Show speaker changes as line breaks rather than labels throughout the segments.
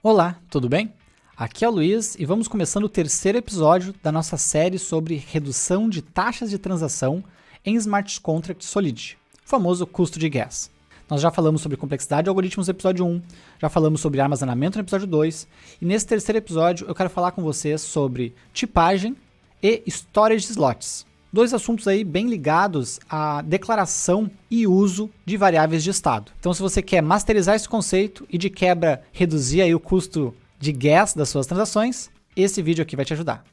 Olá, tudo bem? Aqui é o Luiz e vamos começando o terceiro episódio da nossa série sobre redução de taxas de transação em Smart Contract Solidity, o famoso custo de gas. Nós já falamos sobre complexidade de algoritmos no episódio 1, já falamos sobre armazenamento no episódio 2, e nesse terceiro episódio eu quero falar com vocês sobre tipagem e storage slots. Dois assuntos aí bem ligados à declaração e uso de variáveis de estado. Então, se você quer masterizar esse conceito e de quebra reduzir aí o custo de gas das suas transações, esse vídeo aqui vai te ajudar.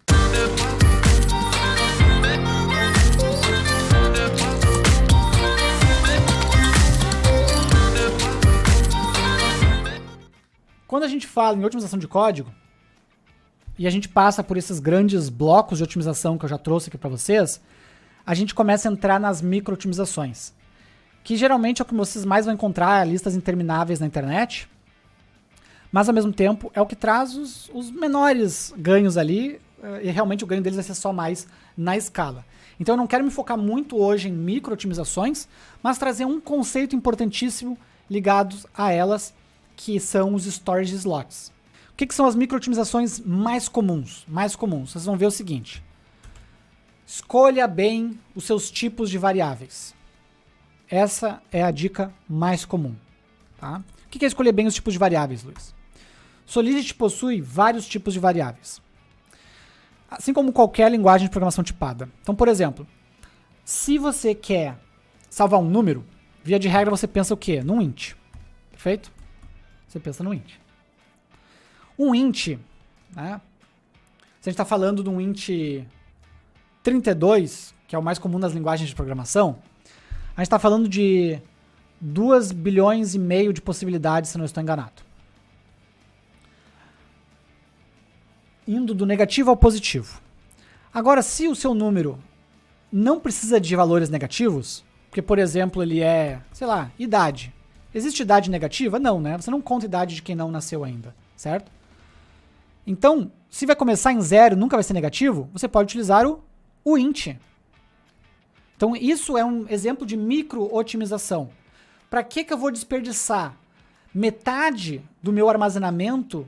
Quando a gente fala em otimização de código, e a gente passa por esses grandes blocos de otimização que eu já trouxe aqui para vocês, a gente começa a entrar nas micro-otimizações, que geralmente é o que vocês mais vão encontrar, listas intermináveis na internet, mas ao mesmo tempo é o que traz os menores ganhos ali, e realmente o ganho deles vai ser só mais na escala. Então eu não quero me focar muito hoje em micro-otimizações, mas trazer um conceito importantíssimo ligado a elas, que são os storage slots. O que são as micro-otimizações mais comuns? Vocês vão ver o seguinte. Escolha bem os seus tipos de variáveis. Essa é a dica mais comum. Tá? O que é escolher bem os tipos de variáveis, Luiz? Solidity possui vários tipos de variáveis. Assim como qualquer linguagem de programação tipada. Então, por exemplo, se você quer salvar um número, via de regra você pensa o quê? Num int. Perfeito? Você pensa num int. Um int, né? Se a gente está falando de um int 32, que é o mais comum nas linguagens de programação, a gente está falando de 2 bilhões e meio de possibilidades, se não estou enganado. Indo do negativo ao positivo. Agora, se o seu número não precisa de valores negativos, porque, por exemplo, ele é, sei lá, idade. Existe idade negativa? Não, né? Você não conta idade de quem não nasceu ainda, certo? Então, se vai começar em 0 nunca vai ser negativo, você pode utilizar o int. Então, isso é um exemplo de micro-otimização. Para que eu vou desperdiçar metade do meu armazenamento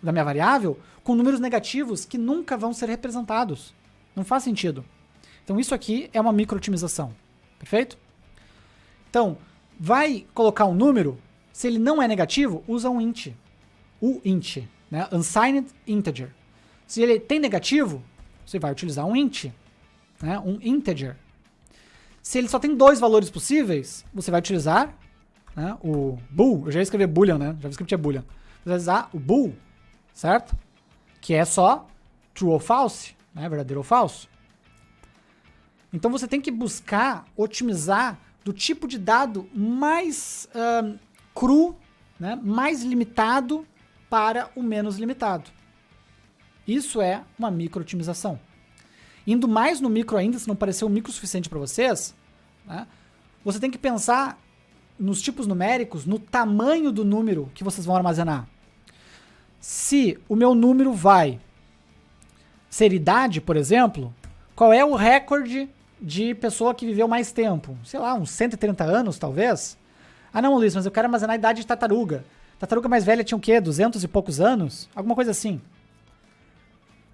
da minha variável com números negativos que nunca vão ser representados? Não faz sentido. Então, isso aqui é uma micro-otimização. Perfeito? Então, vai colocar um número, se ele não é negativo, usa um int. O int, né? Unsigned integer. Se ele tem negativo, você vai utilizar um int, né? Um integer. Se ele só tem 2 valores possíveis, você vai utilizar, né, o bool. Eu já ia escrever boolean, né? JavaScript é boolean. Você vai usar o bool, certo? Que é só true ou false, né? Verdadeiro ou falso. Então você tem que buscar otimizar do tipo de dado mais cru, né? Mais limitado para o menos limitado. Isso é uma micro-otimização. Indo mais no micro ainda, se não parecer um micro suficiente para vocês, né, você tem que pensar nos tipos numéricos, no tamanho do número que vocês vão armazenar. Se o meu número vai ser idade, por exemplo, qual é o recorde de pessoa que viveu mais tempo? Sei lá, uns 130 anos, talvez? Ah não, Luiz, mas eu quero armazenar a idade de tartaruga. Tartaruga mais velha tinha o quê? 200 e poucos anos? Alguma coisa assim.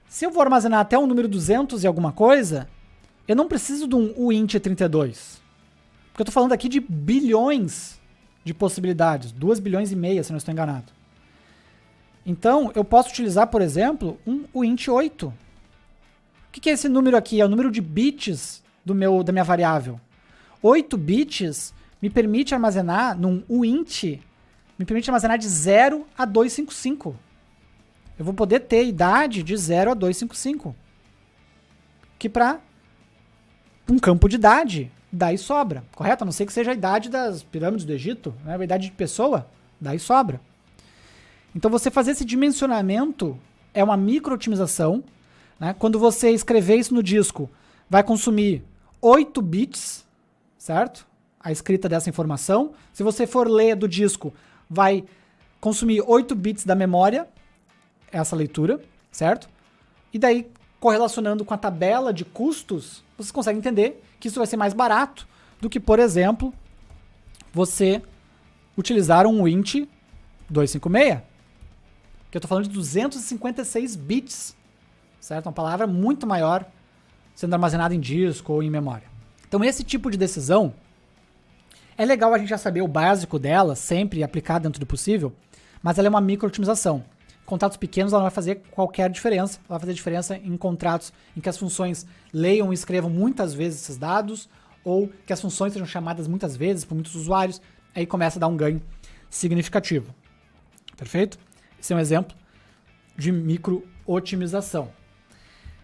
Se eu vou armazenar até o número 200 e alguma coisa, eu não preciso de um uint 32. Porque eu estou falando aqui de bilhões de possibilidades. 2 bilhões e meia, se não estou enganado. Então, eu posso utilizar, por exemplo, um uint 8. O que é esse número aqui? É o número de bits da minha variável. 8 bits me permite armazenar num uint, me permite armazenar de 0 a 255. Eu vou poder ter idade de 0 a 255. Que para um campo de idade, daí sobra. Correto? A não ser que seja a idade das pirâmides do Egito, né? A idade de pessoa, daí sobra. Então você fazer esse dimensionamento é uma micro-otimização. Né? Quando você escrever isso no disco, vai consumir 8 bits, certo? A escrita dessa informação. Se você for ler do disco, vai consumir 8 bits da memória, essa leitura, certo? E daí, correlacionando com a tabela de custos, vocês conseguem entender que isso vai ser mais barato do que, por exemplo, você utilizar um int 256, que eu estou falando de 256 bits, certo? Uma palavra muito maior sendo armazenada em disco ou em memória. Então esse tipo de decisão, é legal a gente já saber o básico dela, sempre aplicar dentro do possível, mas ela é uma micro-otimização. Em contratos pequenos ela não vai fazer qualquer diferença, ela vai fazer diferença em contratos em que as funções leiam e escrevam muitas vezes esses dados, ou que as funções sejam chamadas muitas vezes por muitos usuários, aí começa a dar um ganho significativo. Perfeito? Esse é um exemplo de micro-otimização.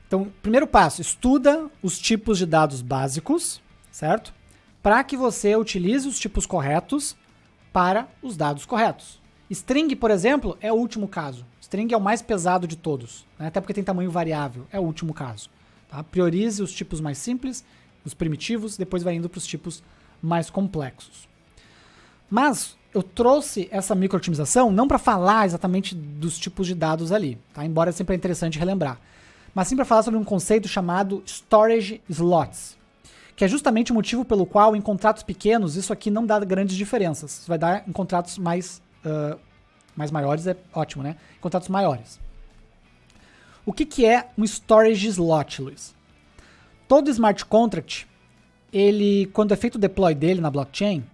Então, primeiro passo, estuda os tipos de dados básicos, certo? Para que você utilize os tipos corretos para os dados corretos. String, por exemplo, é o último caso. String é o mais pesado de todos, né? Até porque tem tamanho variável, é o último caso. Tá? Priorize os tipos mais simples, os primitivos, depois vai indo para os tipos mais complexos. Mas eu trouxe essa micro-otimização não para falar exatamente dos tipos de dados ali, tá? Embora sempre é interessante relembrar, mas sim para falar sobre um conceito chamado Storage Slots, que é justamente o motivo pelo qual em contratos pequenos isso aqui não dá grandes diferenças. Isso vai dar em contratos mais maiores, é ótimo, né? Em contratos maiores. O que é um Storage Slot, Luiz? Todo smart contract, ele, quando é feito o deploy dele na blockchain,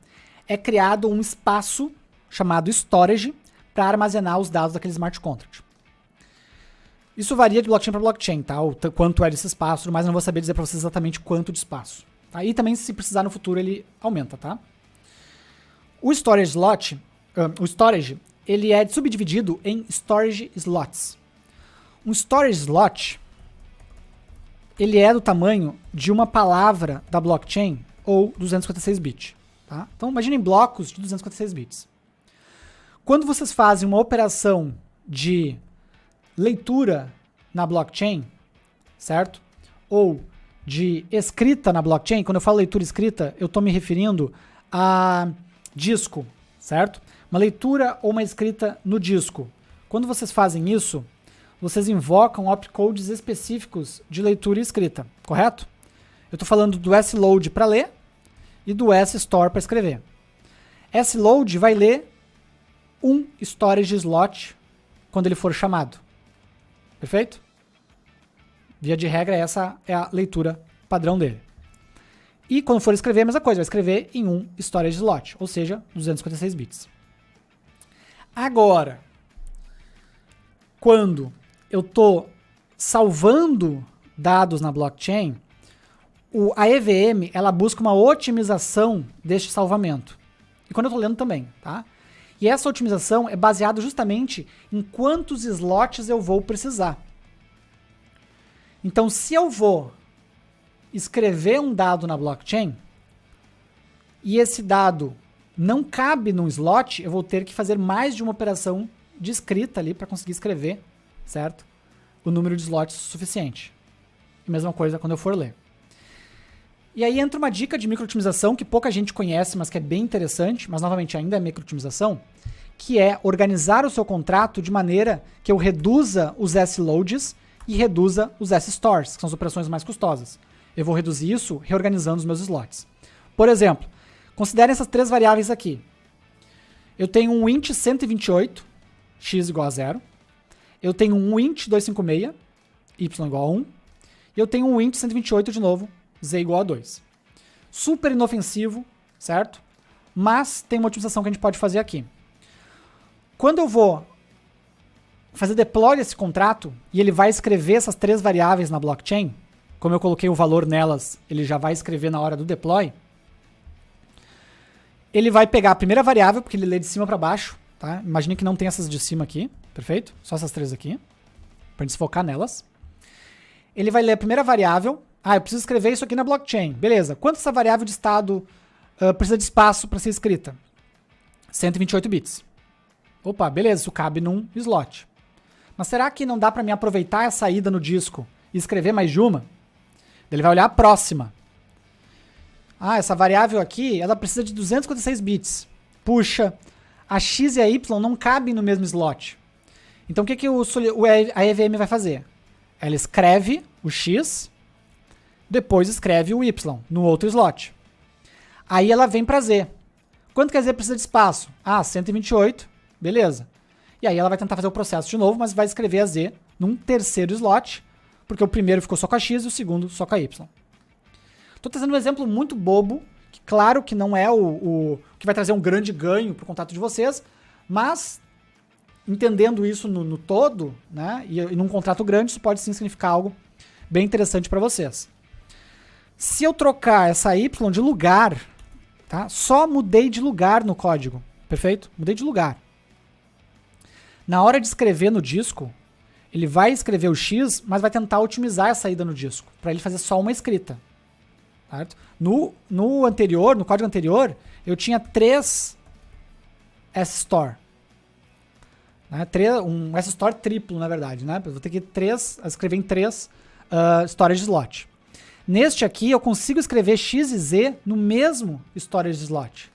é criado um espaço chamado storage para armazenar os dados daquele smart contract. Isso varia de blockchain para blockchain, tá? O quanto é desse espaço, mas não vou saber dizer para vocês exatamente quanto de espaço. Tá? E também, se precisar no futuro, ele aumenta, tá? O storage slot, o storage, ele é subdividido em storage slots. Um storage slot, ele é do tamanho de uma palavra da blockchain ou 256 bits. Tá? Então, imaginem blocos de 256 bits. Quando vocês fazem uma operação de leitura na blockchain, certo? Ou de escrita na blockchain, quando eu falo leitura escrita, eu estou me referindo a disco, certo? Uma leitura ou uma escrita no disco. Quando vocês fazem isso, vocês invocam opcodes específicos de leitura e escrita, correto? Eu estou falando do sload para ler e do store para escrever. Sload vai ler um storage slot quando ele for chamado. Perfeito? Via de regra, essa é a leitura padrão dele. E quando for escrever, a mesma coisa, vai escrever em um storage slot, ou seja, 256 bits. Agora, quando eu estou salvando dados na blockchain, a EVM ela busca uma otimização deste salvamento. E quando eu estou lendo também, tá? E essa otimização é baseada justamente em quantos slots eu vou precisar. Então, se eu vou escrever um dado na blockchain e esse dado não cabe num slot, eu vou ter que fazer mais de uma operação de escrita ali para conseguir escrever, certo? O número de slots suficiente. E mesma coisa quando eu for ler. E aí entra uma dica de micro-otimização que pouca gente conhece, mas que é bem interessante, mas novamente ainda é micro-otimização, que é organizar o seu contrato de maneira que eu reduza os S-loads e reduza os S-stores, que são as operações mais custosas. Eu vou reduzir isso reorganizando os meus slots. Por exemplo, considerem essas três variáveis aqui. Eu tenho um int 128, x igual a 0. Eu tenho um int 256, y igual a 1. E eu tenho um int 128 de novo, z igual a 2. Super inofensivo, certo? Mas tem uma otimização que a gente pode fazer aqui. Quando eu vou fazer deploy desse contrato e ele vai escrever essas três variáveis na blockchain, como eu coloquei o valor nelas, ele já vai escrever na hora do deploy, ele vai pegar a primeira variável, porque ele lê de cima para baixo, tá? Imagine que não tem essas de cima aqui, perfeito? Só essas três aqui, para a gente focar nelas. Ele vai ler a primeira variável. Eu preciso escrever isso aqui na blockchain. Beleza. Quanto essa variável de estado precisa de espaço para ser escrita? 128 bits. Opa, beleza, isso cabe num slot. Mas será que não dá para me aproveitar essa ida no disco e escrever mais de uma? Ele vai olhar a próxima. Essa variável aqui, ela precisa de 256 bits. Puxa, a x e a y não cabem no mesmo slot. Então o que a EVM vai fazer? Ela escreve o x, depois escreve o y no outro slot. Aí ela vem para z. Quanto que a z precisa de espaço? 128. Beleza. E aí ela vai tentar fazer o processo de novo, mas vai escrever a Z num terceiro slot, porque o primeiro ficou só com a X e o segundo só com a Y. Tô trazendo um exemplo muito bobo, que claro que não é o que vai trazer um grande ganho pro contato de vocês, mas entendendo isso no todo, né, e num contrato grande, isso pode sim significar algo bem interessante para vocês. Se eu trocar essa Y de lugar, tá? Só mudei de lugar no código, perfeito? Mudei de lugar. Na hora de escrever no disco, ele vai escrever o X, mas vai tentar otimizar a saída no disco, para ele fazer só uma escrita. Certo? No anterior, no código anterior, eu tinha 3 S-Store. Né? Um S-Store triplo, na verdade. Né? Eu vou ter que escrever em 3 storage slot. Neste aqui, eu consigo escrever X e Z no mesmo storage slot.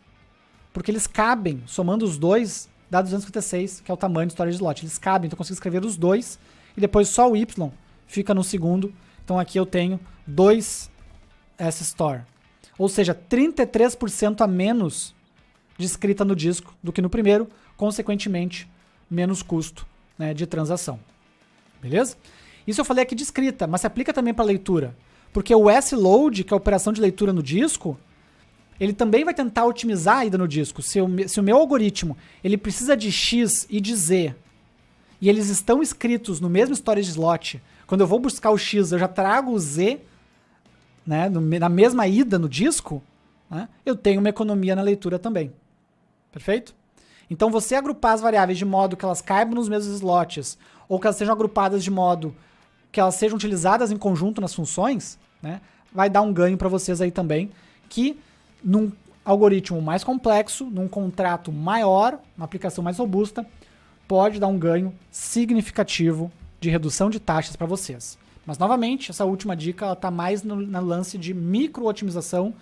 Porque eles cabem, somando os dois, dá 256, que é o tamanho do storage slot. Eles cabem, então eu consigo escrever os dois, e depois só o Y fica no segundo. Então aqui eu tenho 2 S-Store. Ou seja, 33% a menos de escrita no disco do que no primeiro, consequentemente, menos custo, né, de transação. Beleza? Isso eu falei aqui de escrita, mas se aplica também para leitura. Porque o S-Load, que é a operação de leitura no disco, ele também vai tentar otimizar a ida no disco. Se o meu algoritmo ele precisa de X e de Z, e eles estão escritos no mesmo storage slot, quando eu vou buscar o X, eu já trago o Z, né, na mesma ida no disco, né, eu tenho uma economia na leitura também. Perfeito? Então, você agrupar as variáveis de modo que elas caibam nos mesmos slots, ou que elas sejam agrupadas de modo que elas sejam utilizadas em conjunto nas funções, né, vai dar um ganho para vocês aí também, que num algoritmo mais complexo, num contrato maior, uma aplicação mais robusta, pode dar um ganho significativo de redução de taxas para vocês. Mas, novamente, essa última dica está mais no lance de micro-otimização,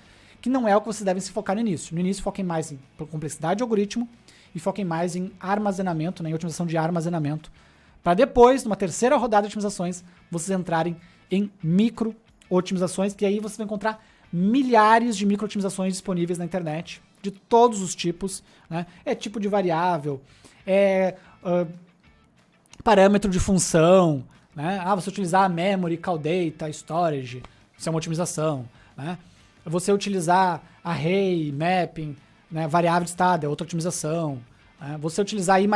que não é o que vocês devem se focar no início. No início, foquem mais em complexidade de algoritmo e foquem mais em armazenamento, né, em otimização de armazenamento, para depois, numa terceira rodada de otimizações, vocês entrarem em micro-otimizações, que aí você vai encontrar milhares de micro-otimizações disponíveis na internet, de todos os tipos, né? É tipo de variável, parâmetro de função, né? Você utilizar memory, call data, storage, isso é uma otimização, né? Você utilizar array, mapping, né? Variável de estado, é outra otimização, né? Você utilizar i++,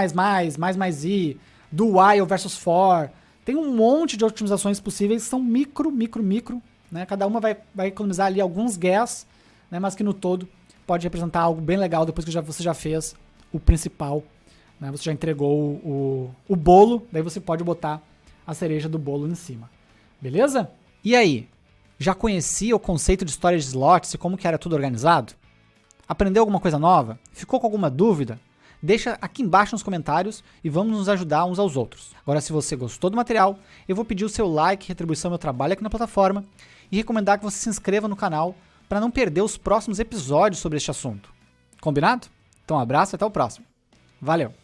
i, do while versus for, tem um monte de otimizações possíveis que são micro, né? Cada uma vai economizar ali alguns gas, né? Mas que no todo pode representar algo bem legal depois que você já fez o principal, né? Você já entregou o bolo, daí você pode botar a cereja do bolo em cima. Beleza? E aí? Já conhecia o conceito de storage slots e como que era tudo organizado? Aprendeu alguma coisa nova? Ficou com alguma dúvida? Deixa aqui embaixo nos comentários e vamos nos ajudar uns aos outros. Agora, se você gostou do material, eu vou pedir o seu like, retribuição ao meu trabalho aqui na plataforma e recomendar que você se inscreva no canal para não perder os próximos episódios sobre este assunto. Combinado? Então, um abraço e até o próximo. Valeu!